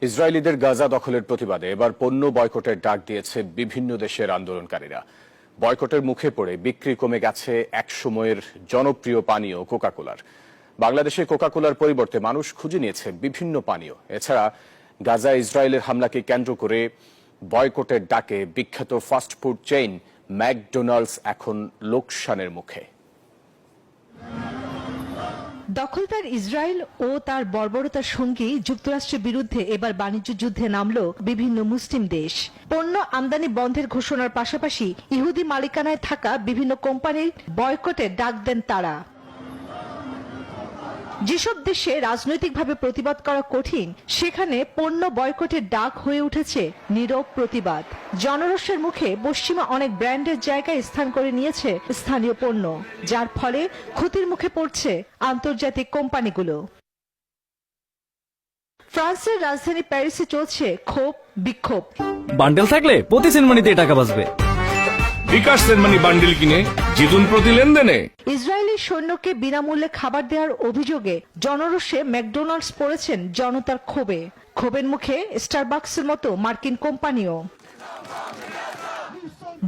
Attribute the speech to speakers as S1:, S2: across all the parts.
S1: ইসরায়েলিদের গাজা দখলের প্রতিবাদে এবার পণ্য বয়কটের ডাক দিয়েছে বিভিন্ন দেশের আন্দোলনকারীরা। বয়কটের মুখে পড়ে বিক্রি কমে গেছে একসময়ের জনপ্রিয় পানীয় কোকাকোলার। বাংলাদেশে কোকাকোলার পরিবর্তে মানুষ খুঁজে নিয়েছে বিভিন্ন পানীয়। এছাড়া গাজা ইসরায়েলের হামলাকে কেন্দ্র করে বয়কটের ডাকে বিখ্যাত ফাস্টফুড চেইন ম্যাকডোনাল্ডস এখন লোকসানের মুখে।
S2: দখলদার ইসরায়েল ও তার বর্বরতার সঙ্গী যুক্তরাষ্ট্রের বিরুদ্ধে এবার বাণিজ্য যুদ্ধে নামল বিভিন্ন মুসলিম দেশ। পণ্য আমদানি বন্ধের ঘোষণার পাশাপাশি ইহুদি মালিকানায় থাকা বিভিন্ন কোম্পানির বয়কটের ডাক দেন তারা। যেসব দেশে রাজনৈতিকভাবে প্রতিবাদ করা কঠিন, সেখানে পণ্য বয়কটের ডাক হয়ে উঠেছে নীরব প্রতিবাদ। জনরোষের মুখে পশ্চিমা অনেক ব্র্যান্ডের জায়গায় স্থান করে নিয়েছে স্থানীয় পণ্য, যার ফলে ক্ষতির মুখে পড়ছে আন্তর্জাতিক কোম্পানিগুলো। ফ্রান্সের রাজধানী প্যারিসে চলছে ক্ষোভ বিক্ষোভ।
S3: বান্ডেল থাকলে প্রতি সেনমানিতে টাকা বাঁচবে।
S4: বিকাশ সেনমানি বান্ডেল কিনে জিতুন প্রতি লেনদেনে।
S2: ইসরায়েলি সৈন্যকে বিনামূল্যে খাবার দেওয়ার অভিযোগে জনরোষে ম্যাকডোনাল্ডস পড়েছেন জনতার ক্ষোভে। ক্ষোভের মুখে স্টারবাকসের মতো মার্কিন কোম্পানিও।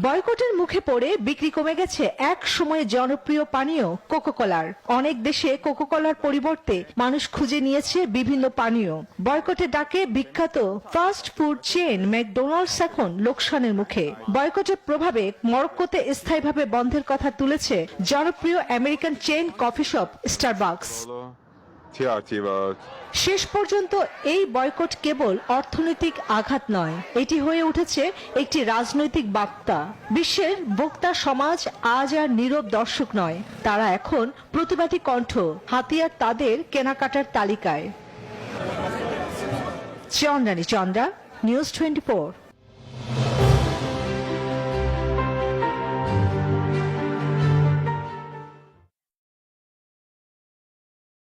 S2: বয়কটের মুখে পড়ে বিক্রি কমে গেছে এক সময়ে জনপ্রিয় পানীয় কোকাকোলার। অনেক দেশে কোকাকোলার পরিবর্তে মানুষ খুঁজে নিয়েছে বিভিন্ন পানীয়। বয়কটের ডাকে বিখ্যাত ফাস্ট ফুড চেইন ম্যাকডোনাল্ডস এখন লোকসানের মুখে। বয়কটের প্রভাবে মরক্কোতে স্থায়ীভাবে বন্ধের কথা তুলেছে জনপ্রিয় American chain coffee shop Starbucks. শেষ পর্যন্ত এই বয়কট কেবল অর্থনৈতিক আঘাত নয়, এটি হয়ে উঠেছে একটি রাজনৈতিক বার্তা। বিশ্বের ভোক্তা সমাজ আজ আর নীরব দর্শক নয়, তারা এখন প্রতিবাদী কণ্ঠ, হাতিয়ার তাদের কেনাকাটার তালিকায়। চন্দ্রানী চন্দ্রা, নিউজ 24।